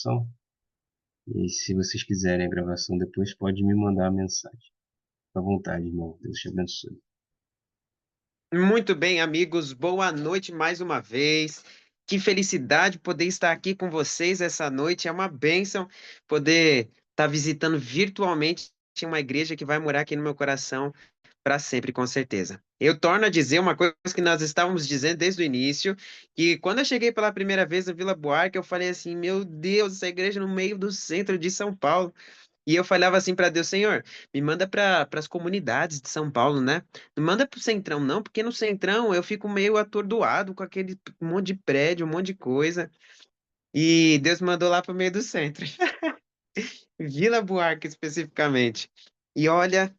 gravação. E se vocês quiserem a gravação depois, pode me mandar a mensagem. Fica à vontade, irmão. Deus te abençoe. Muito bem, amigos, boa noite mais uma vez. Que felicidade poder estar aqui com vocês essa noite. É uma bênção poder estar visitando virtualmente uma igreja que vai morar aqui no meu coração para sempre, com certeza. Eu torno a dizer uma coisa que nós estávamos dizendo desde o início, que quando eu cheguei pela primeira vez na Vila Buarque, eu falei assim, meu Deus, essa igreja no meio do centro de São Paulo. E eu falava assim para Deus, Senhor, me manda para as comunidades de São Paulo, né? Não manda pro Centrão, não, porque no Centrão eu fico meio atordoado com aquele monte de prédio, um monte de coisa. E Deus mandou lá pro meio do centro, Vila Buarque especificamente. E olha,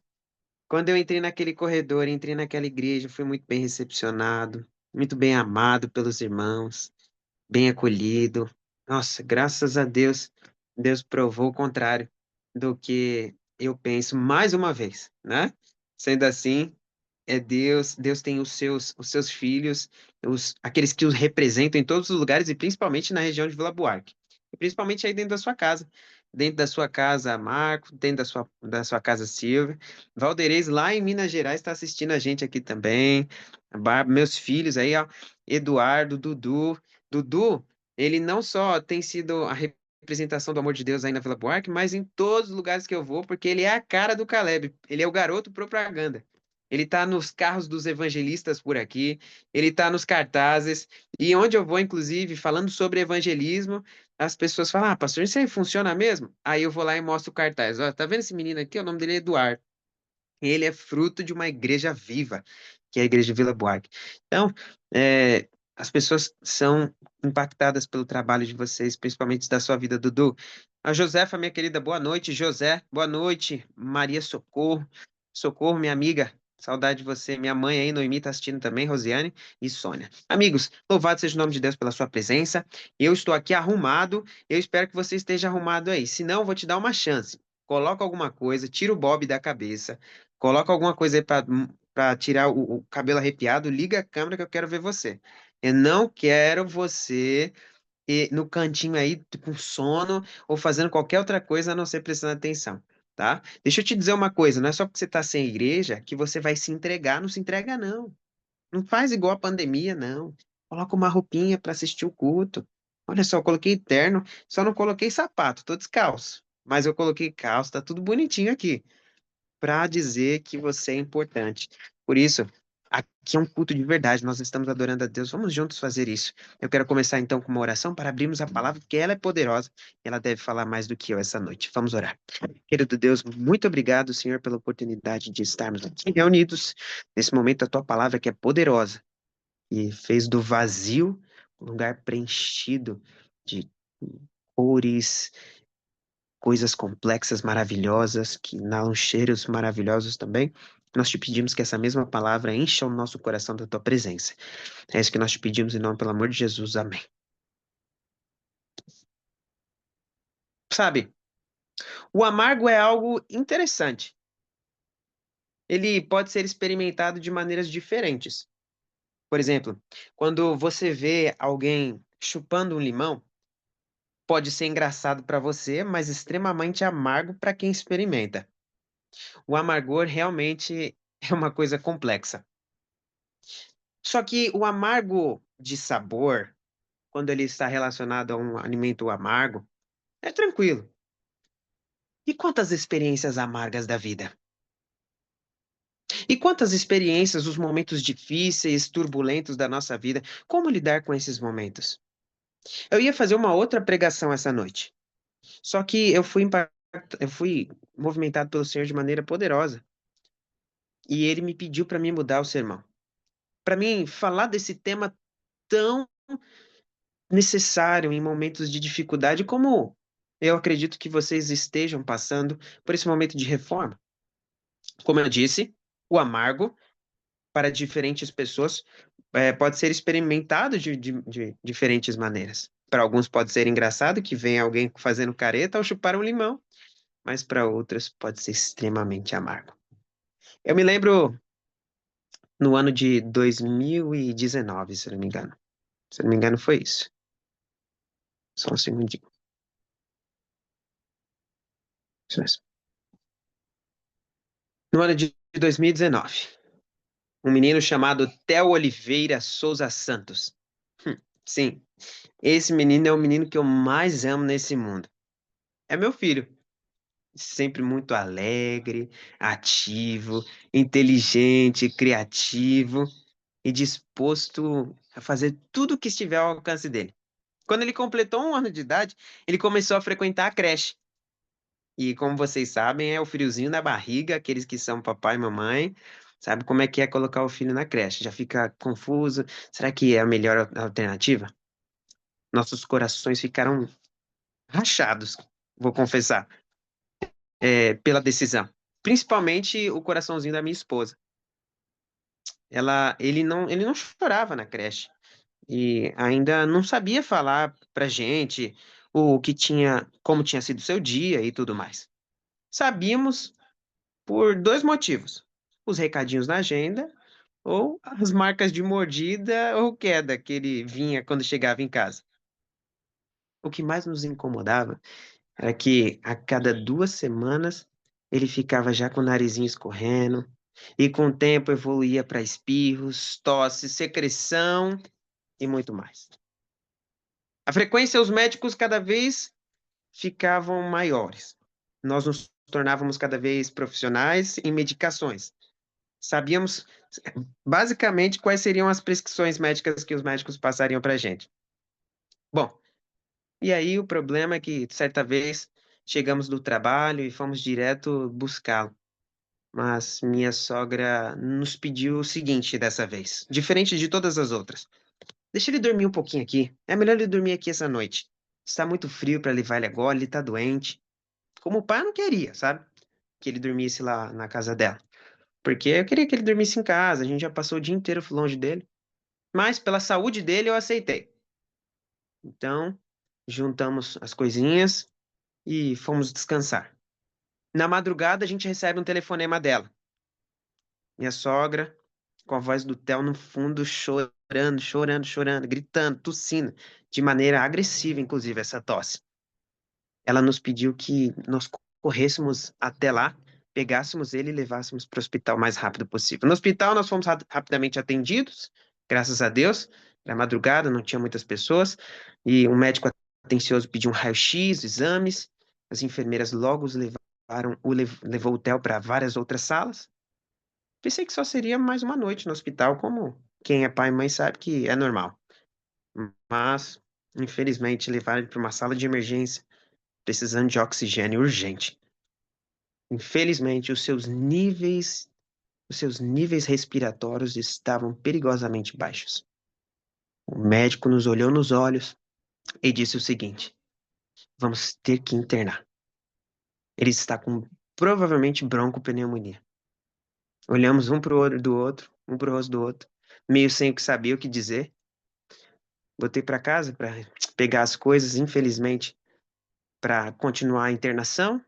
quando eu entrei naquele corredor, entrei naquela igreja, fui muito bem recepcionado, muito bem amado pelos irmãos, bem acolhido. Nossa, graças a Deus, Deus provou o contrário do que eu penso mais uma vez, né? Sendo assim, é Deus, Deus tem os seus filhos, aqueles que os representam em todos os lugares e principalmente na região de Vila Buarque. E principalmente aí dentro da sua casa. Dentro da sua casa, Marco, dentro da sua casa, Silvia. Valderez, lá em Minas Gerais, está assistindo a gente aqui também. Meus filhos aí, ó, Eduardo, Dudu. Dudu, ele não só tem sido a representação do amor de Deus aí na Vila Buarque, mas em todos os lugares que eu vou, porque ele é a cara do Caleb. Ele é o garoto propaganda. Ele tá nos carros dos evangelistas por aqui, ele tá nos cartazes, e onde eu vou, inclusive, falando sobre evangelismo, as pessoas falam: Ah, pastor, isso aí funciona mesmo? Aí eu vou lá e mostro o cartaz. Ó, tá vendo esse menino aqui? O nome dele é Eduardo. Ele é fruto de uma igreja viva, que é a igreja de Vila Buarque. Então, as pessoas são impactadas pelo trabalho de vocês, principalmente da sua vida, Dudu. A Josefa, minha querida, boa noite. José, boa noite. Maria Socorro, Socorro, minha amiga. Saudade de você. Minha mãe aí, Noemi, tá assistindo também, Rosiane e Sônia. Amigos, louvado seja o nome de Deus pela sua presença. Eu estou aqui arrumado. Eu espero que você esteja arrumado aí. Se não, eu vou te dar uma chance. Coloca alguma coisa, tira o Bob da cabeça. Coloca alguma coisa aí para tirar o cabelo arrepiado, liga a câmera que eu quero ver você. Eu não quero você no cantinho aí com sono ou fazendo qualquer outra coisa a não ser prestando atenção, tá? Deixa eu te dizer uma coisa, não é só porque você está sem igreja que você vai se entregar, não se entrega não. Não faz igual a pandemia, não. Coloca uma roupinha para assistir o culto. Olha só, eu coloquei terno, só não coloquei sapato, tô descalço. Mas eu coloquei calça, tá tudo bonitinho aqui para dizer que você é importante. Por isso, aqui é um culto de verdade, nós estamos adorando a Deus. Vamos juntos fazer isso. Eu quero começar então com uma oração para abrirmos a palavra, porque ela é poderosa e ela deve falar mais do que eu essa noite. Vamos orar. Querido Deus, muito obrigado, Senhor, pela oportunidade de estarmos aqui reunidos nesse momento. A tua palavra que é poderosa e fez do vazio um lugar preenchido de cores, coisas complexas, maravilhosas, que inalam cheiros maravilhosos também. Nós te pedimos que essa mesma palavra encha o nosso coração da tua presença. É isso que nós te pedimos em nome, pelo amor de Jesus. Amém. Sabe, o amargo é algo interessante. Ele pode ser experimentado de maneiras diferentes. Por exemplo, quando você vê alguém chupando um limão, pode ser engraçado para você, mas extremamente amargo para quem experimenta. O amargor realmente é uma coisa complexa. Só que o amargo de sabor, quando ele está relacionado a um alimento amargo, é tranquilo. E quantas experiências amargas da vida? E quantas experiências, os momentos difíceis, turbulentos da nossa vida? Como lidar com esses momentos? Eu ia fazer uma outra pregação essa noite. Só que eu fui movimentado pelo Senhor de maneira poderosa. E ele me pediu para me mudar o sermão. Para mim falar desse tema tão necessário em momentos de dificuldade, como eu acredito que vocês estejam passando por esse momento de reforma. Como eu disse, o amargo para diferentes pessoas pode ser experimentado de diferentes maneiras. Para alguns pode ser engraçado que vem alguém fazendo careta ao chupar um limão, mas para outros pode ser extremamente amargo. Eu me lembro no ano de 2019, se não me engano. Se não me engano, foi isso. Só um segundinho. Isso mesmo. No ano de 2019, um menino chamado Theo Oliveira Souza Santos. Sim, esse menino é o menino que eu mais amo nesse mundo. É meu filho, sempre muito alegre, ativo, inteligente, criativo e disposto a fazer tudo o que estiver ao alcance dele. Quando ele completou 1 ano de idade, ele começou a frequentar a creche. E como vocês sabem, é o friozinho na barriga, aqueles que são papai e mamãe, sabe como é colocar o filho na creche. Já fica confuso. Será que é a melhor alternativa? Nossos corações ficaram rachados, vou confessar, pela decisão. Principalmente o coraçãozinho da minha esposa. Ele não chorava na creche e ainda não sabia falar pra gente o que tinha, como tinha sido seu dia e tudo mais. Sabíamos por 2 motivos: os recadinhos na agenda ou as marcas de mordida ou queda que ele vinha quando chegava em casa. O que mais nos incomodava era que a cada 2 semanas ele ficava já com o narizinho escorrendo e com o tempo evoluía para espirros, tosse, secreção e muito mais. A frequência os médicos cada vez ficavam maiores. Nós nos tornávamos cada vez profissionais em medicações. Sabíamos basicamente quais seriam as prescrições médicas que os médicos passariam para a gente. Bom, e aí o problema é que certa vez chegamos do trabalho e fomos direto buscá-lo. Mas minha sogra nos pediu o seguinte dessa vez, diferente de todas as outras. Deixa ele dormir um pouquinho aqui. É melhor ele dormir aqui essa noite. Está muito frio para levar ele agora, ele está doente. Como o pai eu não queria, sabe? Que ele dormisse lá na casa dela. Porque eu queria que ele dormisse em casa, a gente já passou o dia inteiro longe dele. Mas pela saúde dele eu aceitei. Então, juntamos as coisinhas e fomos descansar. Na madrugada, a gente recebe um telefonema dela. Minha sogra, com a voz do Theo no fundo, chorando, chorando, chorando, gritando, tossindo, de maneira agressiva, inclusive, essa tosse. Ela nos pediu que nós corrêssemos até lá, pegássemos ele e levássemos para o hospital o mais rápido possível. No hospital, nós fomos rapidamente atendidos, graças a Deus. Era madrugada, não tinha muitas pessoas, e um médico atencioso pediu um raio-x, exames. As enfermeiras logo os levaram, levou o Theo para várias outras salas. Pensei que só seria mais uma noite no hospital, como quem é pai e mãe sabe que é normal. Mas, infelizmente, levaram ele para uma sala de emergência precisando de oxigênio urgente. Infelizmente, os seus níveis respiratórios estavam perigosamente baixos. O médico nos olhou nos olhos e disse o seguinte: vamos ter que internar. Ele está com provavelmente broncopneumonia. Olhamos um para o olho do outro, um para o rosto do outro, meio sem o que saber o que dizer. Voltei para casa para pegar as coisas, infelizmente, para continuar a internação.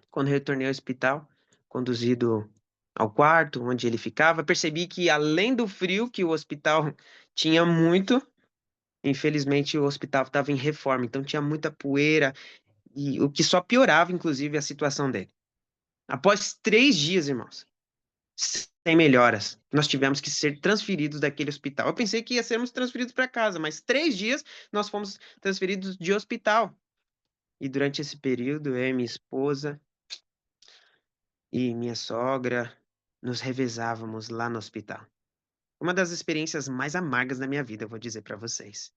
Quando retornei ao hospital, conduzido ao quarto onde ele ficava, percebi que, além do frio que o hospital tinha muito, infelizmente o hospital estava em reforma, então tinha muita poeira, e o que só piorava, inclusive, a situação dele. Após 3 dias, irmãos, sem melhoras, nós tivemos que ser transferidos daquele hospital. Eu pensei que ia sermos transferidos para casa, mas 3 dias nós fomos transferidos de hospital. E durante esse período, eu e minha esposa e minha sogra nos revezávamos lá no hospital. Uma das experiências mais amargas da minha vida, eu vou dizer para vocês.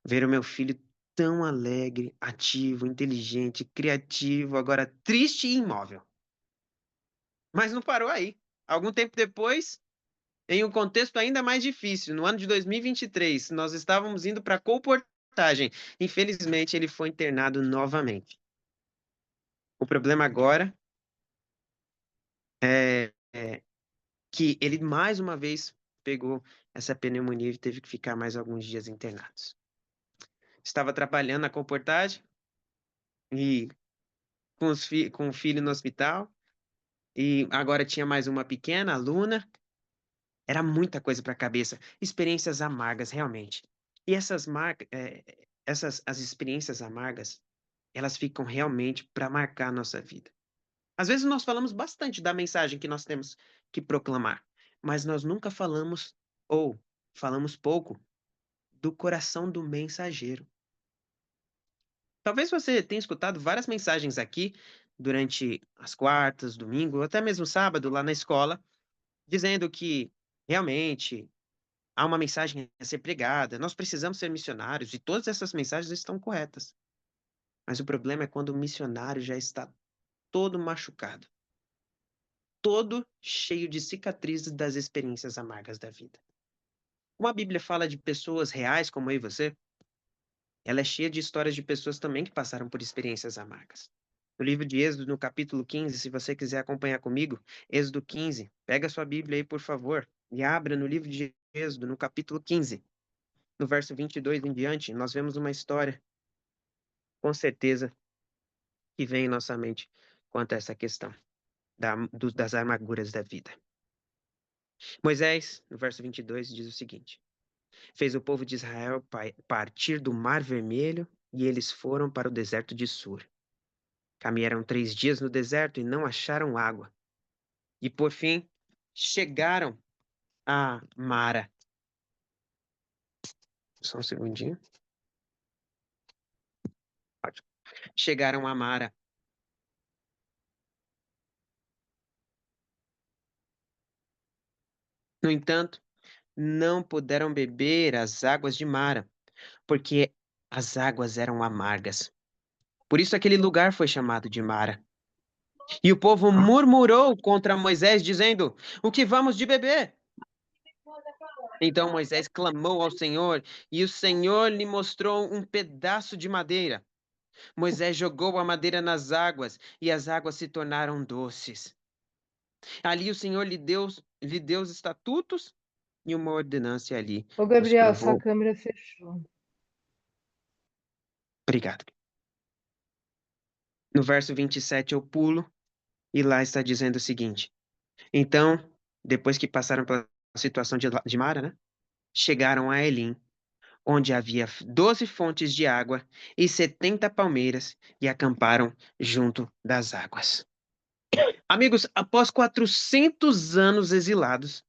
Ver o meu filho tão alegre, ativo, inteligente, criativo, agora triste e imóvel. Mas não parou aí. Algum tempo depois, em um contexto ainda mais difícil, no ano de 2023, nós estávamos indo para comportagem. Infelizmente, ele foi internado novamente. O problema agora é que ele mais uma vez pegou essa pneumonia e teve que ficar mais alguns dias internados. Estava trabalhando na comportagem e com o filho no hospital, e agora tinha mais uma pequena, a Luna. Era muita coisa para a cabeça, experiências amargas realmente. E as experiências amargas, elas ficam realmente para marcar a nossa vida. Às vezes nós falamos bastante da mensagem que nós temos que proclamar, mas nós nunca falamos ou falamos pouco do coração do mensageiro. Talvez você tenha escutado várias mensagens aqui durante as quartas, domingo, ou até mesmo sábado lá na escola, dizendo que realmente há uma mensagem a ser pregada, nós precisamos ser missionários e todas essas mensagens estão corretas. Mas o problema é quando o missionário já está todo machucado, todo cheio de cicatrizes das experiências amargas da vida. Como a Bíblia fala de pessoas reais como eu e você, ela é cheia de histórias de pessoas também que passaram por experiências amargas. No livro de Êxodo, no capítulo 15, se você quiser acompanhar comigo, Êxodo 15, pega sua Bíblia aí, por favor, e abra no livro de Êxodo, no capítulo 15. No verso 22 em diante, nós vemos uma história, com certeza, que vem em nossa mente quanto a essa questão das amarguras da vida. Moisés, no verso 22, diz o seguinte: fez o povo de Israel partir do Mar Vermelho e eles foram para o deserto de Sur. Caminharam 3 dias no deserto e não acharam água. E, por fim, chegaram a Mara. Só um segundinho. Ótimo. Chegaram a Mara. No entanto, não puderam beber as águas de Mara, porque as águas eram amargas. Por isso aquele lugar foi chamado de Mara. E o povo murmurou contra Moisés, dizendo: o que vamos de beber? Então Moisés clamou ao Senhor, e o Senhor lhe mostrou um pedaço de madeira. Moisés jogou a madeira nas águas, e as águas se tornaram doces. Ali o Senhor lhe deu os estatutos e uma ordenança, e ali Ô os Gabriel, só a provou. câmera fechou. Obrigado. No verso 27 eu pulo, e lá está dizendo o seguinte: então, depois que passaram pela situação de Mara, né? Chegaram a Elim, onde havia 12 fontes de água e 70 palmeiras, e acamparam junto das águas. Amigos, após 400 anos exilados,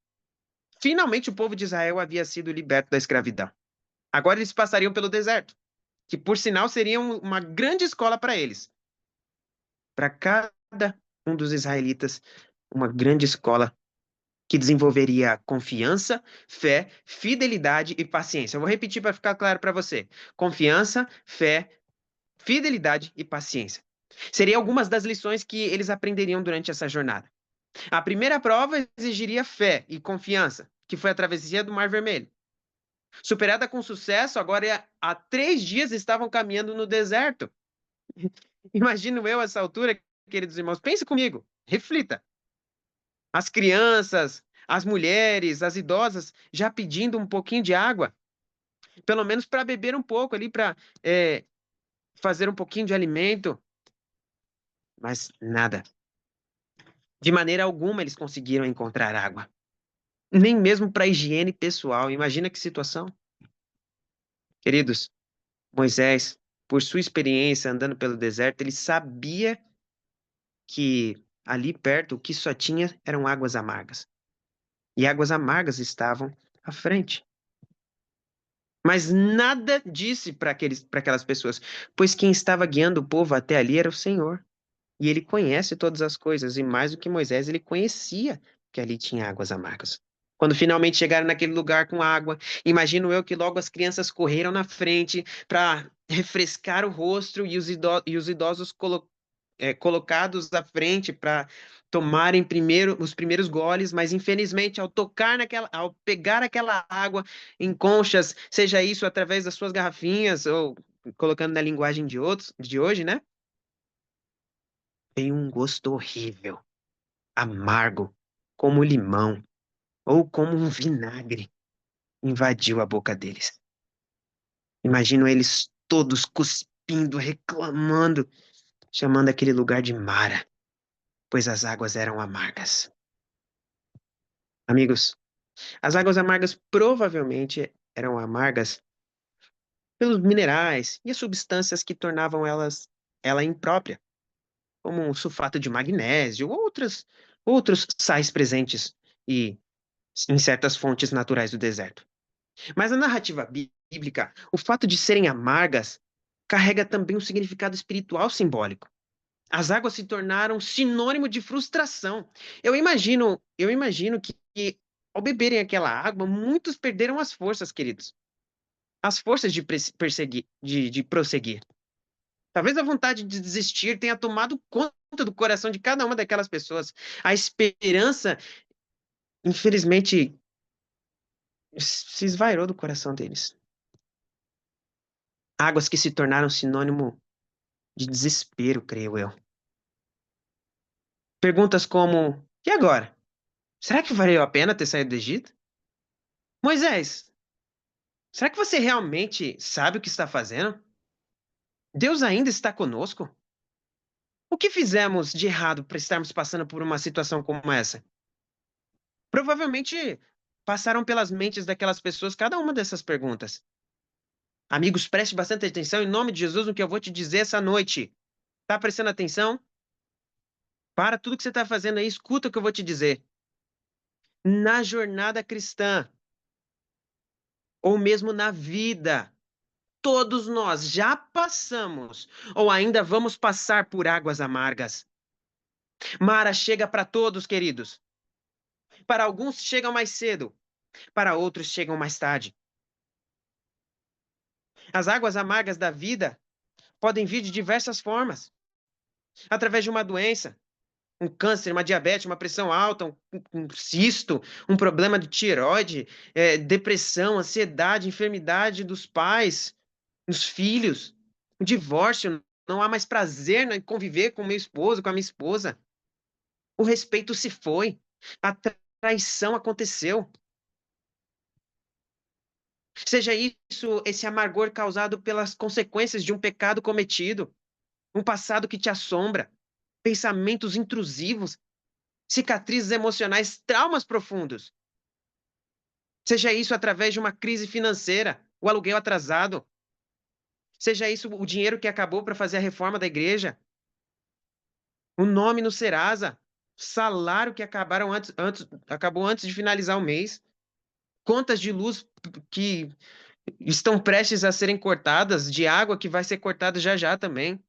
finalmente o povo de Israel havia sido liberto da escravidão. Agora eles passariam pelo deserto, que por sinal seria uma grande escola para eles. Para cada um dos israelitas, uma grande escola que desenvolveria confiança, fé, fidelidade e paciência. Eu vou repetir para ficar claro para você: confiança, fé, fidelidade e paciência. Seriam algumas das lições que eles aprenderiam durante essa jornada. A primeira prova exigiria fé e confiança, que foi a travessia do Mar Vermelho. Superada com sucesso, agora há 3 dias estavam caminhando no deserto. Imagino eu essa altura, queridos irmãos. Pense comigo, reflita. As crianças, as mulheres, as idosas já pedindo um pouquinho de água, pelo menos para beber um pouco ali, para fazer um pouquinho de alimento. Mas nada. De maneira alguma eles conseguiram encontrar água. Nem mesmo para higiene pessoal. Imagina que situação. Queridos, Moisés, por sua experiência andando pelo deserto, ele sabia que ali perto o que só tinha eram águas amargas. E águas amargas estavam à frente. Mas nada disse para aquelas pessoas, pois quem estava guiando o povo até ali era o Senhor. E ele conhece todas as coisas, e mais do que Moisés, ele conhecia que ali tinha águas amargas. Quando finalmente chegaram naquele lugar com água, imagino eu que logo as crianças correram na frente para refrescar o rosto e os idosos colocados à frente para tomarem os primeiros goles, mas infelizmente ao pegar aquela água em conchas, seja isso através das suas garrafinhas ou colocando na linguagem de outros de hoje, né? Tem um gosto horrível, amargo, como limão ou como um vinagre invadiu a boca deles. Imagino eles todos cuspindo, reclamando, chamando aquele lugar de Mara, pois as águas eram amargas. Amigos, as águas amargas provavelmente eram amargas pelos minerais e as substâncias que tornavam elas ela é imprópria, como um sulfato de magnésio ou outros sais presentes e em certas fontes naturais do deserto. Mas na narrativa bíblica, o fato de serem amargas carrega também um significado espiritual simbólico. As águas se tornaram sinônimo de frustração. Eu imagino que ao beberem aquela água, muitos perderam as forças, queridos. As forças de prosseguir. Talvez a vontade de desistir tenha tomado conta do coração de cada uma daquelas pessoas. A esperança, infelizmente, se esvairou do coração deles. Águas que se tornaram sinônimo de desespero, creio eu. Perguntas como: e agora? Será que valeu a pena ter saído do Egito? Moisés, será que você realmente sabe o que está fazendo? Deus ainda está conosco? O que fizemos de errado para estarmos passando por uma situação como essa? Provavelmente passaram pelas mentes daquelas pessoas cada uma dessas perguntas. Amigos, preste bastante atenção em nome de Jesus no que eu vou te dizer essa noite. Tá prestando atenção? Para tudo que você está fazendo aí, escuta o que eu vou te dizer. Na jornada cristã, ou mesmo na vida, todos nós já passamos ou ainda vamos passar por águas amargas. Mara chega para todos, queridos. Para alguns chegam mais cedo, para outros chegam mais tarde. As águas amargas da vida podem vir de diversas formas, através de uma doença, um câncer, uma diabetes, uma pressão alta, um cisto, um problema de tireoide, depressão, ansiedade, enfermidade dos pais, dos filhos, o divórcio, não há mais prazer em conviver com o meu esposo, com a minha esposa. O respeito se foi, a traição aconteceu. Seja isso esse amargor causado pelas consequências de um pecado cometido, um passado que te assombra, pensamentos intrusivos, cicatrizes emocionais, traumas profundos. Seja isso através de uma crise financeira, o aluguel atrasado. Seja isso o dinheiro que acabou para fazer a reforma da igreja, o nome no Serasa, salário que acabou antes de finalizar o mês, contas de luz que estão prestes a serem cortadas, de água que vai ser cortada já já também.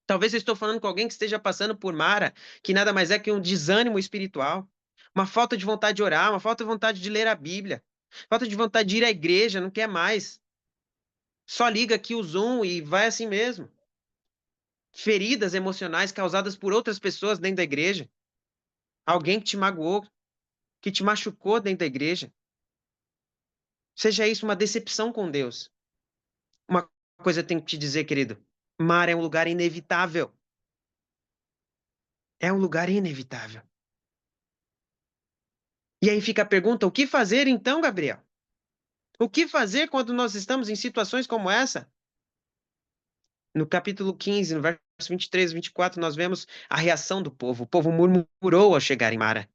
Talvez eu estou falando com alguém que esteja passando por Mara, que nada mais é que um desânimo espiritual, uma falta de vontade de orar, uma falta de vontade de ler a Bíblia, falta de vontade de ir à igreja, não quer mais. Só liga aqui o Zoom e vai assim mesmo. Feridas emocionais causadas por outras pessoas dentro da igreja. Alguém que te magoou, que te machucou dentro da igreja. Seja isso uma decepção com Deus. Uma coisa eu tenho que te dizer, querido. Mar é um lugar inevitável. É um lugar inevitável. E aí fica a pergunta: o que fazer então, Gabriel? O que fazer quando nós estamos em situações como essa? No capítulo 15, no verso 23 e 24, nós vemos a reação do povo. O povo murmurou ao chegar em Mara.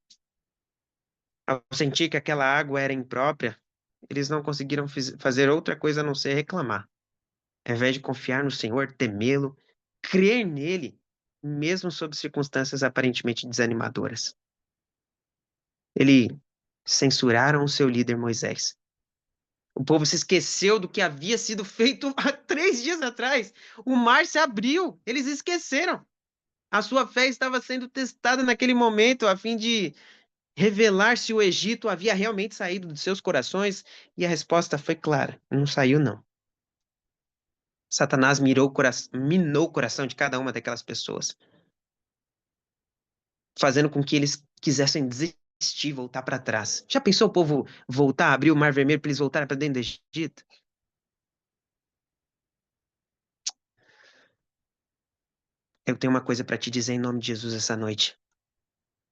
Ao sentir que aquela água era imprópria, eles não conseguiram fazer outra coisa a não ser reclamar. Ao invés de confiar no Senhor, temê-lo, crer nele, mesmo sob circunstâncias aparentemente desanimadoras. Eles censuraram o seu líder Moisés. O povo se esqueceu do que havia sido feito há 3 dias atrás. O mar se abriu, eles esqueceram. A sua fé estava sendo testada naquele momento a fim de revelar se o Egito havia realmente saído de seus corações, e a resposta foi clara: não saiu, não. Satanás minou o coração de cada uma daquelas pessoas, fazendo com que eles quisessem desistir, voltar para trás. Já pensou o povo voltar, abrir o Mar Vermelho para eles voltarem para dentro do Egito? Eu tenho uma coisa para te dizer em nome de Jesus essa noite.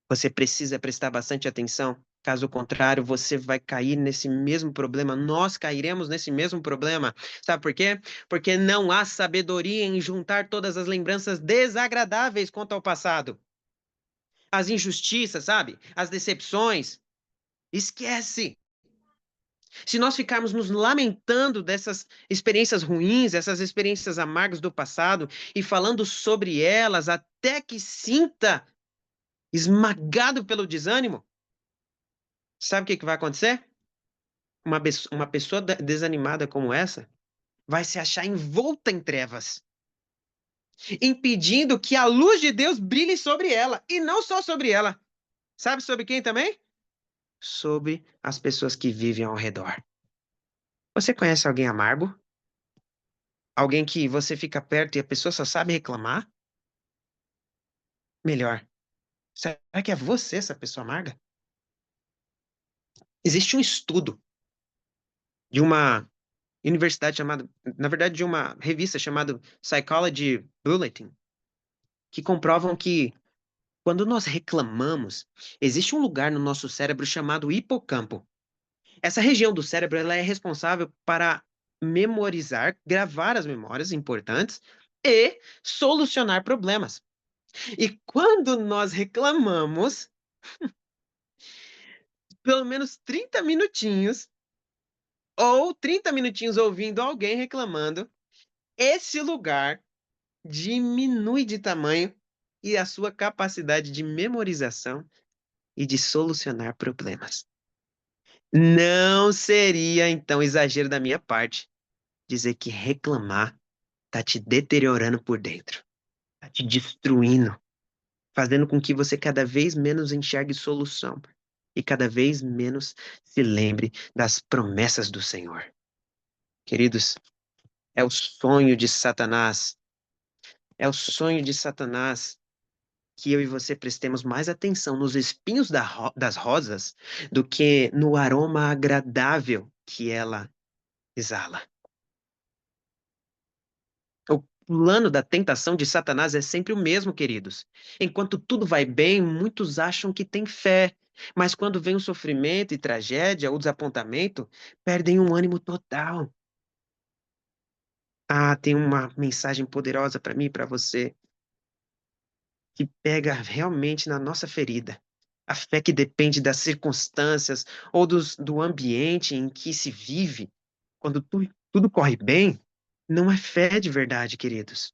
Você precisa prestar bastante atenção. Caso contrário, você vai cair nesse mesmo problema. Nós cairemos nesse mesmo problema. Sabe por quê? Porque não há sabedoria em juntar todas as lembranças desagradáveis quanto ao passado. As injustiças, sabe? As decepções. Esquece. Se nós ficarmos nos lamentando dessas experiências ruins, essas experiências amargas do passado e falando sobre elas até que sinta esmagado pelo desânimo, sabe o que que vai acontecer? Uma pessoa desanimada como essa vai se achar envolta em trevas, impedindo que a luz de Deus brilhe sobre ela, e não só sobre ela. Sabe sobre quem também? Sobre as pessoas que vivem ao redor. Você conhece alguém amargo? Alguém que você fica perto e a pessoa só sabe reclamar? Melhor, será que é você essa pessoa amarga? Existe um estudo de uma universidade chamada, na verdade, de uma revista chamada Psychology Bulletin, que comprovam que quando nós reclamamos, existe um lugar no nosso cérebro chamado hipocampo. Essa região do cérebro ela é responsável para memorizar, gravar as memórias importantes e solucionar problemas. E quando nós reclamamos, pelo menos 30 minutinhos, ou 30 minutinhos ouvindo alguém reclamando, esse lugar diminui de tamanho e a sua capacidade de memorização e de solucionar problemas. Não seria, então, exagero da minha parte dizer que reclamar está te deteriorando por dentro, está te destruindo, fazendo com que você cada vez menos enxergue solução e cada vez menos se lembre das promessas do Senhor. Queridos, é o sonho de Satanás, é o sonho de Satanás que eu e você prestemos mais atenção nos espinhos das rosas do que no aroma agradável que ela exala. O plano da tentação de Satanás é sempre o mesmo, queridos. Enquanto tudo vai bem, muitos acham que têm fé, mas quando vem o sofrimento e tragédia ou desapontamento, perdem um ânimo total. Ah, tem uma mensagem poderosa para mim e para você, que pega realmente na nossa ferida. A fé que depende das circunstâncias ou do ambiente em que se vive, quando tudo corre bem, não é fé de verdade, queridos.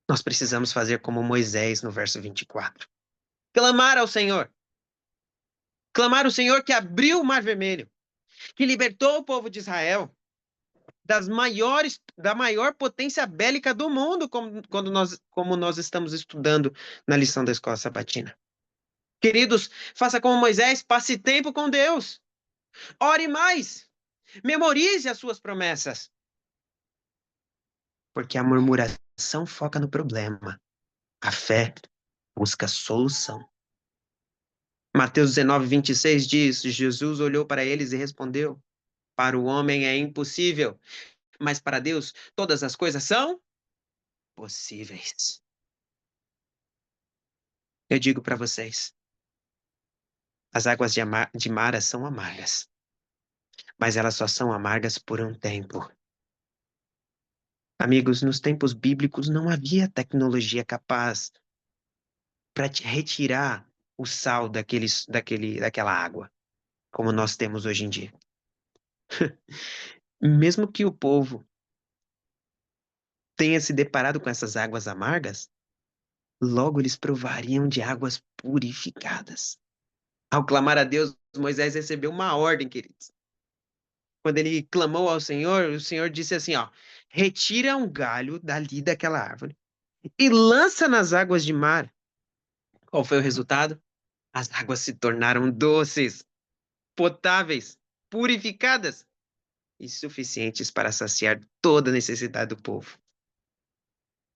Nós precisamos fazer como Moisés no verso 24. Clamar ao Senhor. Clamar ao Senhor que abriu o Mar Vermelho, que libertou o povo de Israel da maior potência bélica do mundo, como nós estamos estudando na lição da escola sabatina. Queridos, faça como Moisés, passe tempo com Deus. Ore mais. Memorize as suas promessas. Porque a murmuração foca no problema. A fé busca solução. Mateus 19, 26 diz: Jesus olhou para eles e respondeu: para o homem é impossível, mas para Deus todas as coisas são possíveis. Eu digo para vocês: as águas de Mara são amargas, mas elas só são amargas por um tempo. Amigos, nos tempos bíblicos não havia tecnologia capaz para retirar o sal daquela água, como nós temos hoje em dia. Mesmo que o povo tenha se deparado com essas águas amargas, logo eles provariam de águas purificadas. Ao clamar a Deus, Moisés recebeu uma ordem, queridos. Quando ele clamou ao Senhor, o Senhor disse assim, ó, retira um galho dali daquela árvore e lança nas águas de mar. Qual foi o resultado? As águas se tornaram doces, potáveis, purificadas e suficientes para saciar toda a necessidade do povo.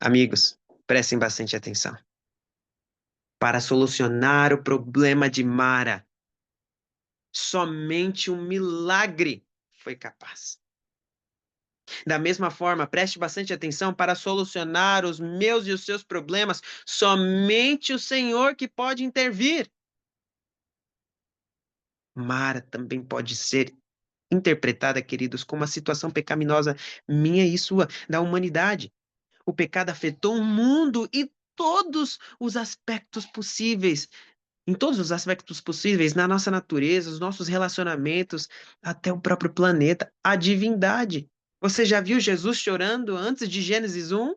Amigos, prestem bastante atenção. Para solucionar o problema de Mara, somente um milagre foi capaz. Da mesma forma, preste bastante atenção para solucionar os meus e os seus problemas, somente o Senhor que pode intervir. Mara também pode ser interpretada, queridos, como uma situação pecaminosa minha e sua, da humanidade. O pecado afetou o mundo e todos os aspectos possíveis em todos os aspectos possíveis, na nossa natureza, os nossos relacionamentos, até o próprio planeta, a divindade. Você já viu Jesus chorando antes de Gênesis 1?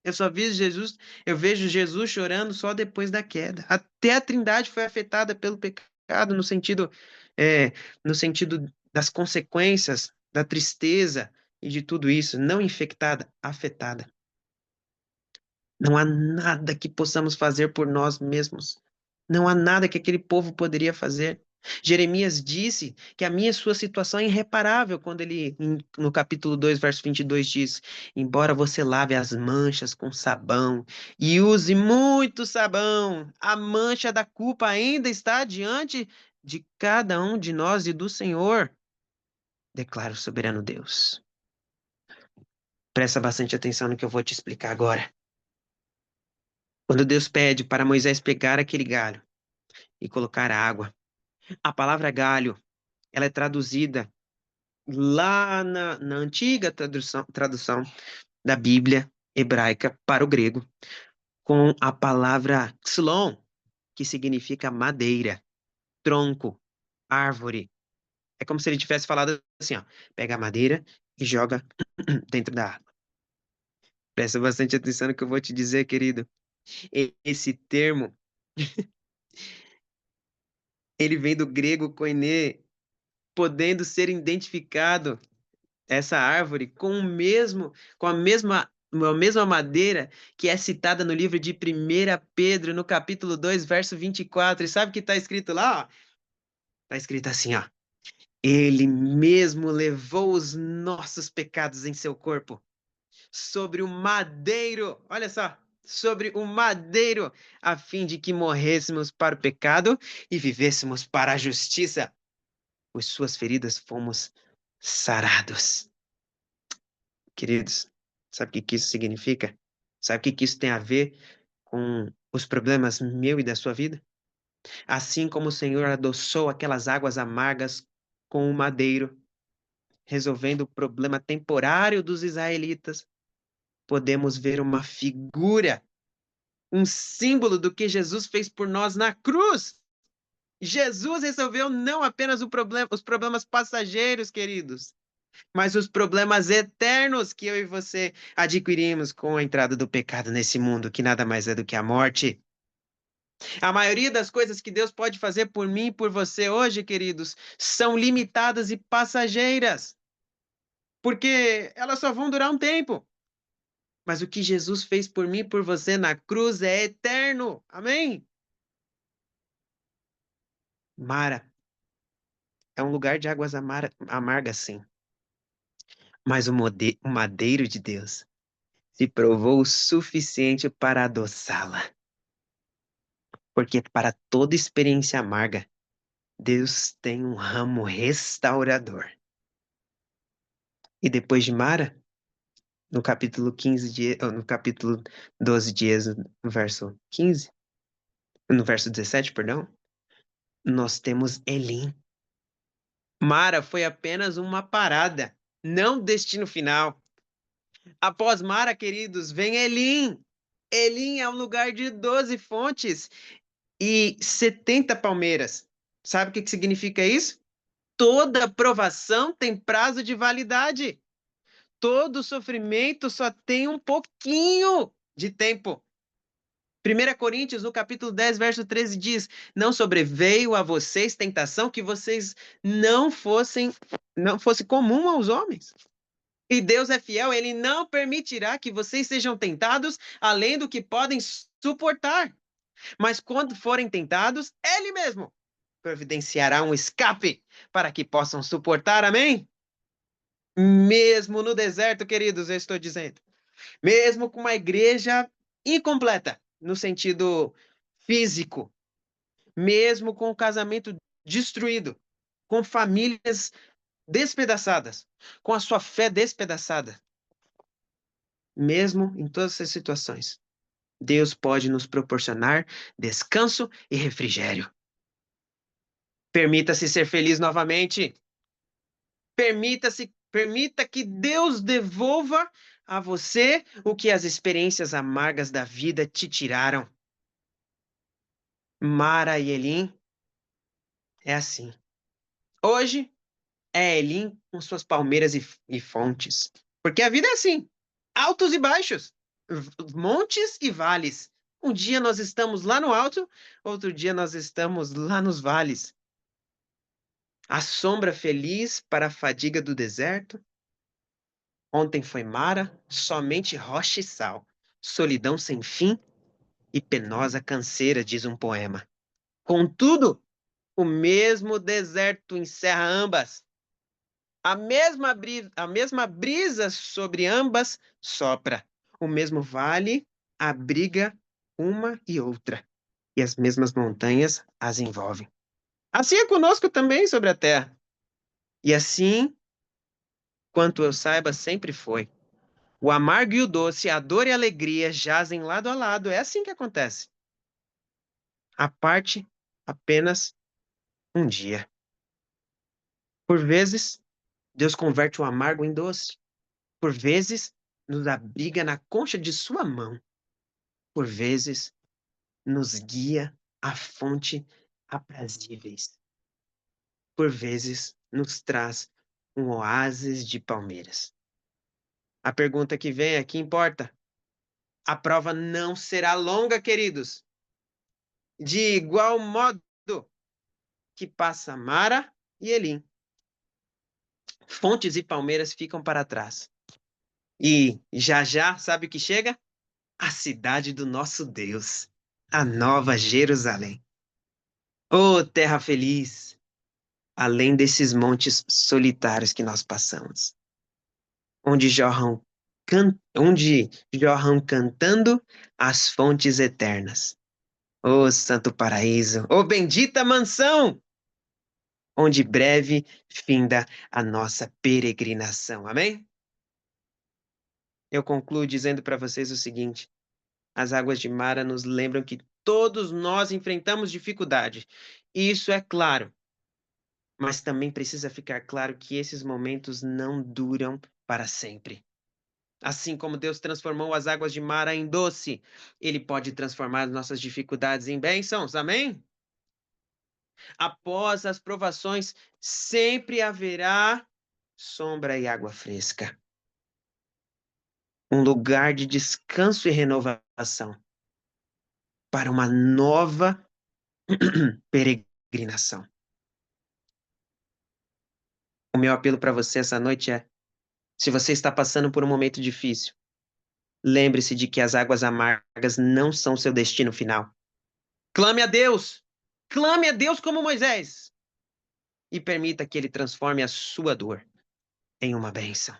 Eu só vi Jesus, eu vejo Jesus chorando só depois da queda. Até a Trindade foi afetada pelo pecado é, no sentido das consequências, da tristeza e de tudo isso, não infectada, afetada. Não há nada que possamos fazer por nós mesmos. Não há nada que aquele povo poderia fazer. Jeremias disse que a minha e sua situação é irreparável quando ele, no capítulo 2, verso 22, diz: embora você lave as manchas com sabão e use muito sabão, a mancha da culpa ainda está diante de cada um de nós e do Senhor, declara o soberano Deus. Presta bastante atenção no que eu vou te explicar agora. Quando Deus pede para Moisés pegar aquele galho e colocar água, a palavra galho, ela é traduzida lá na antiga tradução da Bíblia hebraica para o grego, com a palavra xylon, que significa madeira, tronco, árvore. É como se ele tivesse falado assim, ó, pega a madeira e joga dentro da água. Presta bastante atenção no que eu vou te dizer, querido. Esse termo, ele vem do grego koiné, podendo ser identificado essa árvore com a mesma madeira que é citada no livro de 1 Pedro, no capítulo 2, verso 24. E sabe o que está escrito lá? Está escrito assim, ó. Ele mesmo levou os nossos pecados em seu corpo, sobre o madeiro, olha só, sobre o madeiro, a fim de que morrêssemos para o pecado e vivêssemos para a justiça. Por suas feridas fomos sarados. Queridos, sabe o que que isso significa? Sabe o que que isso tem a ver com os problemas meu e da sua vida? Assim como o Senhor adoçou aquelas águas amargas com o madeiro, resolvendo o problema temporário dos israelitas, podemos ver uma figura, um símbolo do que Jesus fez por nós na cruz. Jesus resolveu não apenas os problemas passageiros, queridos, mas os problemas eternos que eu e você adquirimos com a entrada do pecado nesse mundo, que nada mais é do que a morte. A maioria das coisas que Deus pode fazer por mim e por você hoje, queridos, são limitadas e passageiras, porque elas só vão durar um tempo. Mas o que Jesus fez por mim e por você na cruz é eterno. Amém? Mara é um lugar de águas amargas, sim, mas o madeiro de Deus se provou o suficiente para adoçá-la. Porque para toda experiência amarga, Deus tem um ramo restaurador. E depois de Mara, no capítulo 15 no capítulo 12 de Êxodo, no verso 15, no verso 17, perdão, nós temos Elim. Mara foi apenas uma parada, não destino final. Após Mara, queridos, vem Elim. Elim é um lugar de 12 fontes e 70 palmeiras. Sabe o que significa isso? Toda provação tem prazo de validade. Todo sofrimento só tem um pouquinho de tempo. 1 Coríntios, no capítulo 10, verso 13, diz: não sobreveio a vocês tentação que vocês não fosse comum aos homens. E Deus é fiel, ele não permitirá que vocês sejam tentados além do que podem suportar. Mas quando forem tentados, ele mesmo providenciará um escape para que possam suportar. Amém? Mesmo no deserto, queridos, eu estou dizendo. Mesmo com uma igreja incompleta, no sentido físico. Mesmo com o casamento destruído. Com famílias despedaçadas. Com a sua fé despedaçada. Mesmo em todas essas situações, Deus pode nos proporcionar descanso e refrigério. Permita-se ser feliz novamente. Permita que Deus devolva a você o que as experiências amargas da vida te tiraram. Mara e Elim é assim. Hoje é Elim com suas palmeiras e fontes. Porque a vida é assim, altos e baixos, montes e vales. Um dia nós estamos lá no alto, outro dia nós estamos lá nos vales. A sombra feliz para a fadiga do deserto. Ontem foi Mara, somente rocha e sal. Solidão sem fim e penosa canseira, diz um poema. Contudo, o mesmo deserto encerra ambas. A mesma brisa sobre ambas sopra. O mesmo vale abriga uma e outra. E as mesmas montanhas as envolvem. Assim é conosco também sobre a terra. E assim, quanto eu saiba, sempre foi. O amargo e o doce, a dor e a alegria jazem lado a lado. É assim que acontece. A parte apenas um dia. Por vezes, Deus converte o amargo em doce. Por vezes, nos abriga na concha de sua mão. Por vezes, nos guia à fonte aprazíveis. Por vezes, nos traz um oásis de palmeiras. A pergunta que vem é que importa. A prova não será longa, queridos. De igual modo que passa Mara e Elim. Fontes e palmeiras ficam para trás. E já já, sabe o que chega? A cidade do nosso Deus, a nova Jerusalém. Ô terra feliz, além desses montes solitários que nós passamos, onde jorram cantando as fontes eternas. Ô santo paraíso, ô bendita mansão, onde breve finda a nossa peregrinação. Amém? Eu concluo dizendo para vocês o seguinte: as águas de Mara nos lembram que todos nós enfrentamos dificuldade. Isso é claro, mas também precisa ficar claro que esses momentos não duram para sempre. Assim como Deus transformou as águas de Mara em doce, Ele pode transformar nossas dificuldades em bênçãos. Amém? Após as provações, sempre haverá sombra e água fresca, um lugar de descanso e renovação para uma nova peregrinação. O meu apelo para você essa noite é: se você está passando por um momento difícil, lembre-se de que as águas amargas não são seu destino final. Clame a Deus! Clame a Deus como Moisés! E permita que ele transforme a sua dor em uma bênção.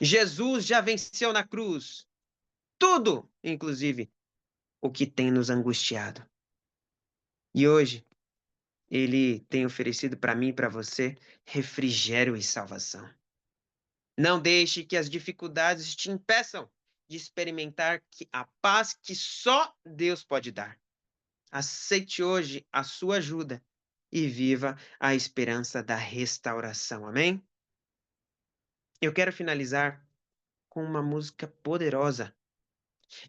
Jesus já venceu na cruz tudo, inclusive o que tem nos angustiado. E hoje, ele tem oferecido para mim e para você refrigério e salvação. Não deixe que as dificuldades te impeçam de experimentar a paz que só Deus pode dar. Aceite hoje a sua ajuda e viva a esperança da restauração. Amém? Eu quero finalizar com uma música poderosa.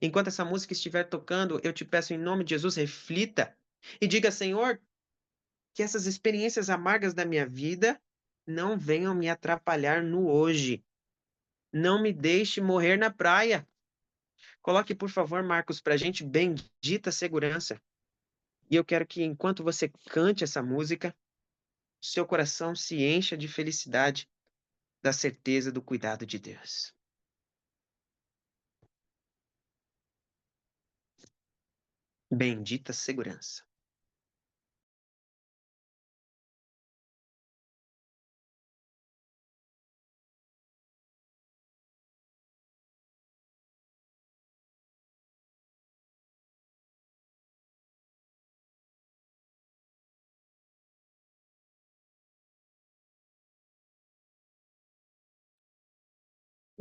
Enquanto essa música estiver tocando, eu te peço em nome de Jesus, reflita e diga: Senhor, que essas experiências amargas da minha vida não venham me atrapalhar no hoje. Não me deixe morrer na praia. Coloque, por favor, Marcos, para a gente, bendita segurança. E eu quero que, enquanto você cante essa música, seu coração se encha de felicidade, da certeza do cuidado de Deus. Bendita segurança.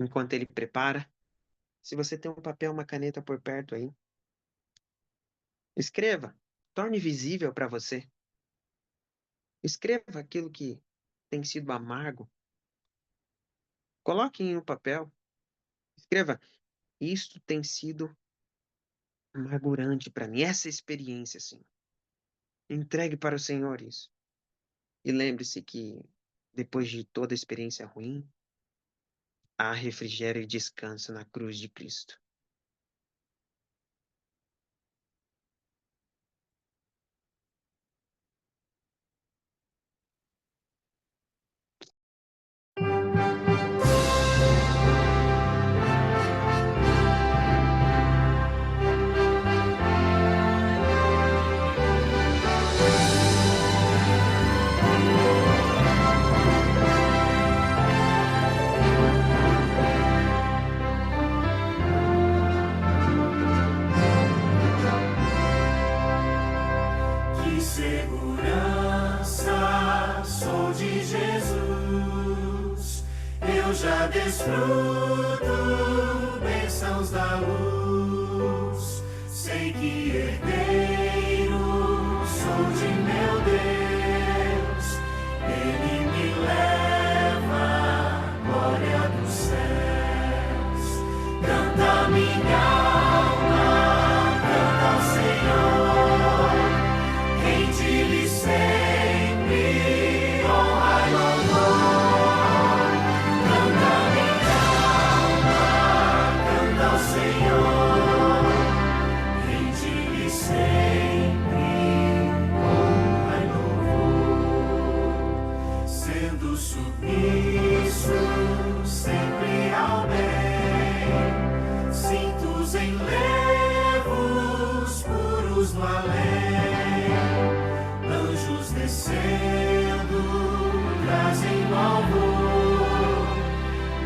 Enquanto ele prepara, se você tem um papel, uma caneta por perto aí, escreva, torne visível para você. Escreva aquilo que tem sido amargo. Coloque em um papel. Escreva, isto tem sido amargurante para mim, essa experiência, assim. Entregue para o Senhor isso. E lembre-se que, depois de toda experiência ruim, há refrigério e descanso na cruz de Cristo. Que segurança sou de Jesus, eu já desfruto bênçãos da luz. Sei que herdeiro sou de meu Deus, Ele me leva à glória dos céus. Canta minha alma, canta ao Senhor. Rende-lhe sempre honra e louvor. Canta minha alma, canta ao Senhor. Rende-lhe sempre honra e louvor. Sendo submisso sempre ao bem, cintos enlevos puros no além. Anjos descendo, trazem louvor,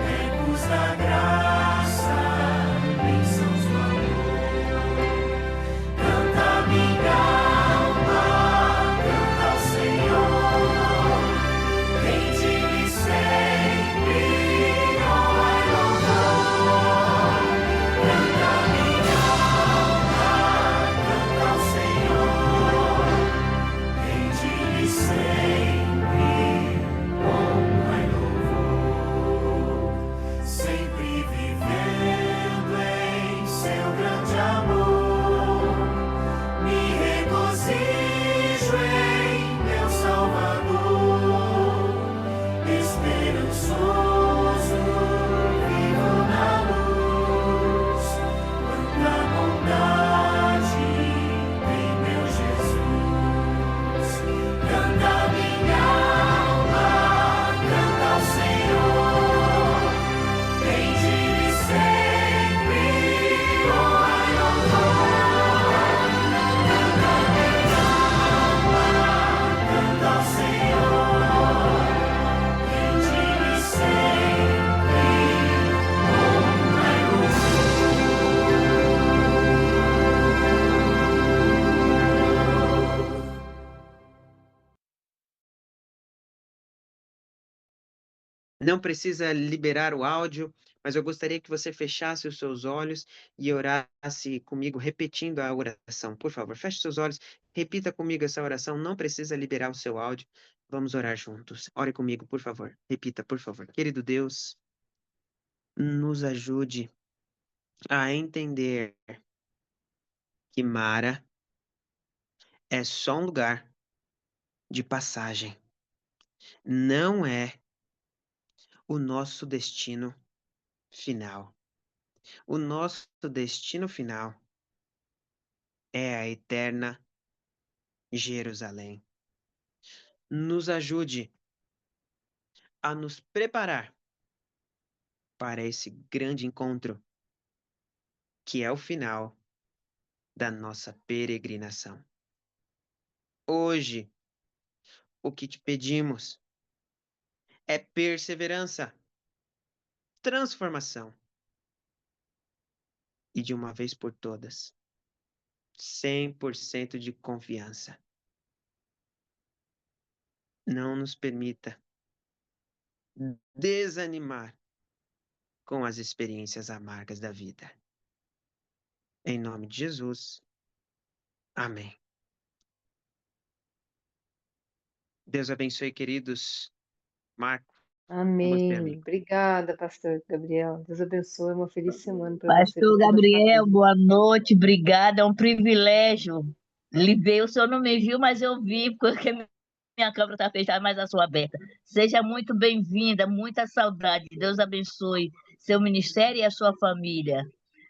ecos da graça, bênçãos do amor. Canta minha alma, canta ao Senhor, rende-lhe sempre honra e louvor. Canta minha alma, canta ao Senhor. Rende-lhe sempre honra e louvor, sempre vivendo em seu grande amor. Me regozijo em meu Salvador, esperançoso, vivo na luz. Quanta bondade tem meu Jesus. Canta minha alma, canta ao Senhor. Rende-lhe sempre honra e louvor. Canta minha alma, canta ao Senhor. Rende-lhe sempre honra e louvor. Não precisa liberar o áudio, mas eu gostaria que você fechasse os seus olhos e orasse comigo, repetindo a oração. Por favor, feche seus olhos, repita comigo essa oração. Não precisa liberar o seu áudio. Vamos orar juntos. Ore comigo, por favor. Repita, por favor. Querido Deus, nos ajude a entender que Mara é só um lugar de passagem. Não é o nosso destino final. O nosso destino final é a eterna Jerusalém. Nos ajude a nos preparar para esse grande encontro, que é o final da nossa peregrinação. Hoje, o que te pedimos é perseverança, transformação e, de uma vez por todas, 100% de confiança. Não nos permita desanimar com as experiências amargas da vida. Em nome de Jesus. Amém. Deus abençoe, queridos. Marco. você, Amém. amigo. Obrigada, pastor Gabriel. Deus abençoe. Uma feliz semana para você e Pastor para toda a Gabriel, família. boa noite, obrigada, é um privilégio lhe ver. O senhor não me viu, mas eu vi, porque minha câmera está fechada, mas a sua aberta. Seja muito bem-vinda, muita saudade. Deus abençoe seu ministério e a sua família.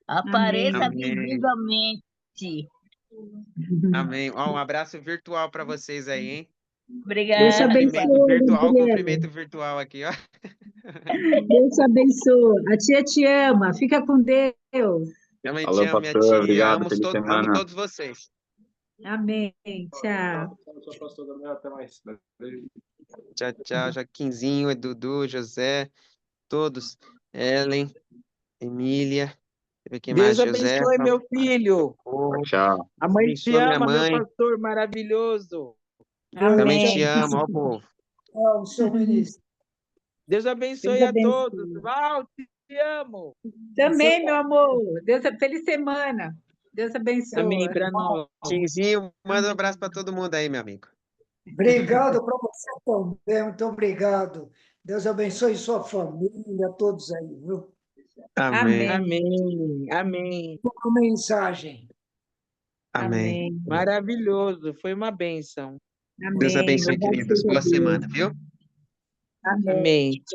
Apareça Amém. visivelmente. Amém. Ó, um abraço virtual para vocês aí, hein? Deus te Obrigada. Cumprimento abençoe, virtual, Gabriela. cumprimento virtual aqui, ó. Deus te abençoe. A tia te ama. Fica com Deus. Também te Alô, amo, minha pastor, tia. obrigado, Amo, feliz amo semana. todos vocês. Amém. Tchau. Tchau, pastor Gabriel, até mais. Tchau, tchau. Joaquinzinho, Dudu, José, todos. Ellen, Emília. Deixa eu ver quem mais. Deus José. abençoe, meu filho. Tchau. A mãe te Abençoa minha ama, meu mãe. pastor maravilhoso. Também te Amém. amo, ó, povo. Tchau, seu ministro. Deus Deus abençoe a abençoe. todos. Val, te amo. Também, meu amor. Feliz semana. Deus abençoe. Amém para nós. Tinzinho, manda um abraço para todo mundo aí, meu amigo. Obrigado para você também, muito obrigado. Deus abençoe sua família, todos aí, viu? Amém. Amém. Amém. Uma mensagem. Amém. Amém. Maravilhoso. Foi uma bênção. Deus Amém. abençoe, Louvado queridos. seja Boa Deus. semana, viu? Amém. Amém.